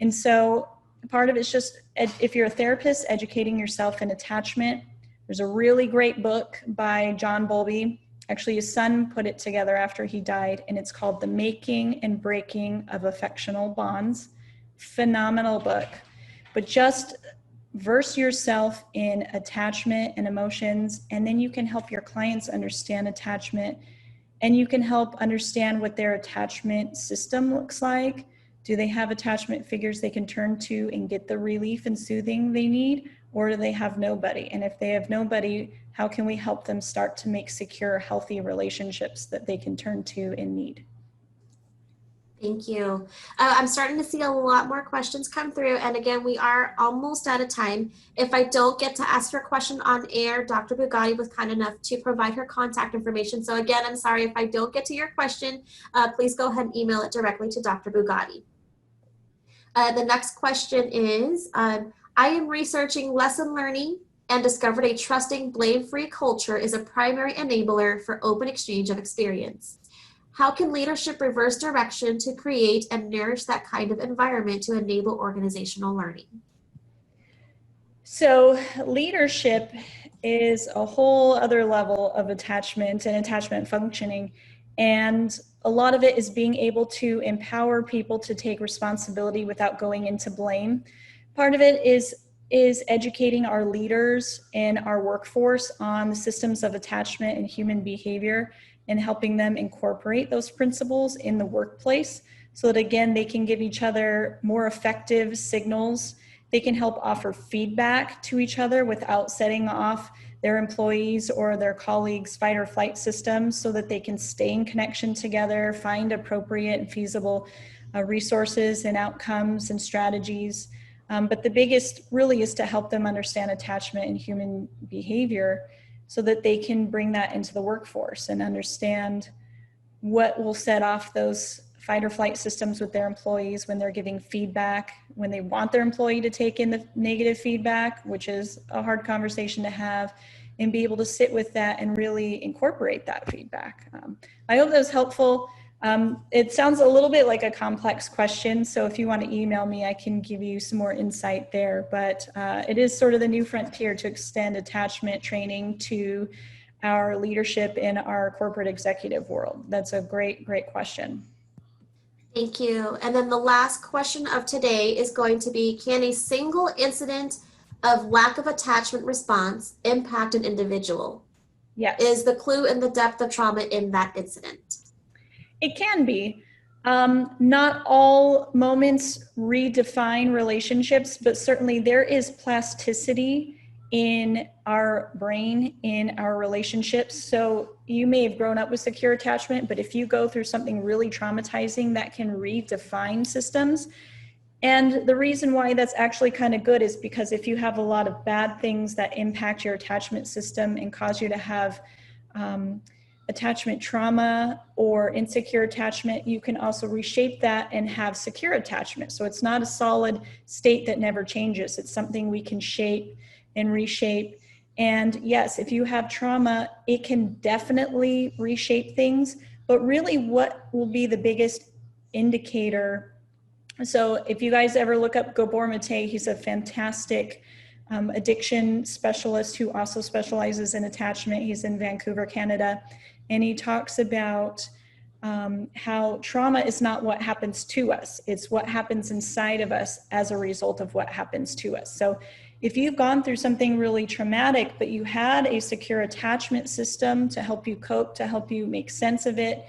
And so part of it's just, if you're a therapist, educating yourself in attachment. There's a really great book by John Bowlby. Actually, his son put it together after he died, and it's called The Making and Breaking of Affectional Bonds. Phenomenal book. But just verse yourself in attachment and emotions, and then you can help your clients understand attachment, and you can help understand what their attachment system looks like. Do they have attachment figures they can turn to and get the relief and soothing they need, or do they have nobody? And if they have nobody, how can we help them start to make secure, healthy relationships that they can turn to in need? Thank you. I'm starting to see a lot more questions come through. And again, we are almost out of time. If I don't get to ask your question on air, Dr. Bugatti was kind enough to provide her contact information. So again, I'm sorry if I don't get to your question, please go ahead and email it directly to Dr. Bugatti. The next question is, I am researching lesson learning and discovered a trusting, blame-free culture is a primary enabler for open exchange of experience. How can leadership reverse direction to create and nourish that kind of environment to enable organizational learning? So leadership is a whole other level of attachment and attachment functioning. And a lot of it is being able to empower people to take responsibility without going into blame. Part of it is educating our leaders and our workforce on the systems of attachment and human behavior and helping them incorporate those principles in the workplace so that, again, they can give each other more effective signals. They can help offer feedback to each other without setting off their employees or their colleagues' fight or flight systems so that they can stay in connection together, find appropriate and feasible resources and outcomes and strategies. But the biggest really is to help them understand attachment and human behavior so that they can bring that into the workforce and understand what will set off those fight or flight systems with their employees when they're giving feedback, when they want their employee to take in the negative feedback, which is a hard conversation to have, and be able to sit with that and really incorporate that feedback. I hope that was helpful. It sounds a little bit like a complex question, so if you want to email me, I can give you some more insight there, but it is sort of the new frontier to extend attachment training to our leadership in our corporate executive world. That's a great, great question. Thank you. And then the last question of today is going to be, can a single incident of lack of attachment response impact an individual? Yes. Is the clue in the depth of trauma in that incident? It can be. Not all moments redefine relationships, but certainly there is plasticity in our brain, in our relationships. So you may have grown up with secure attachment, but if you go through something really traumatizing, that can redefine systems. And the reason why that's actually kind of good is because if you have a lot of bad things that impact your attachment system and cause you to have attachment trauma or insecure attachment, you can also reshape that and have secure attachment. So it's not a solid state that never changes. It's something we can shape and reshape. And yes, if you have trauma, it can definitely reshape things, but really what will be the biggest indicator? So if you guys ever look up Gabor Mate, he's a fantastic addiction specialist who also specializes in attachment. He's in Vancouver, Canada. And he talks about how trauma is not what happens to us. It's what happens inside of us as a result of what happens to us. So if you've gone through something really traumatic, but you had a secure attachment system to help you cope, to help you make sense of it,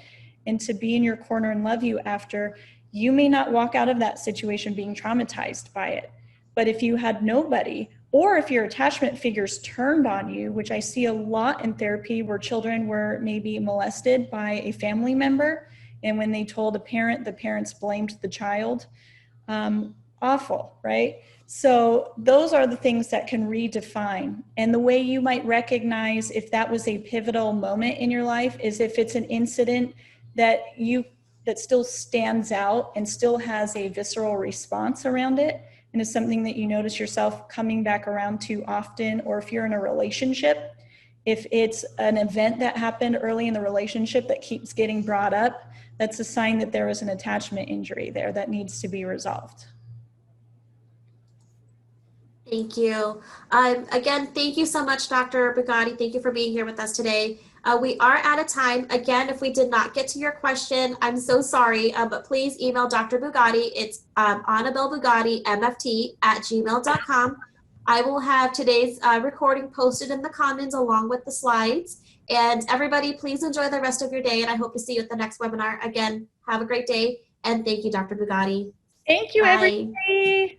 and to be in your corner and love you after, you may not walk out of that situation being traumatized by it. But if you had nobody, or if your attachment figures turned on you, which I see a lot in therapy where children were maybe molested by a family member, and when they told a parent, the parents blamed the child. Awful, right? So those are the things that can redefine. And the way you might recognize if that was a pivotal moment in your life is if it's an incident that still stands out and still has a visceral response around it, and is something that you notice yourself coming back around to often, or if you're in a relationship, if it's an event that happened early in the relationship that keeps getting brought up, that's a sign that there was an attachment injury there that needs to be resolved. Thank you. Again, thank you so much, Dr. Bugatti. Thank you for being here with us today. We are out of time. Again, if we did not get to your question, I'm so sorry, but please email Dr. Bugatti. It's Anabelle Bugatti, mft@gmail.com. I will have today's recording posted in the comments along with the slides. And everybody, please enjoy the rest of your day, and I hope to see you at the next webinar. Again, have a great day, and thank you, Dr. Bugatti. Thank you, Bye. everybody.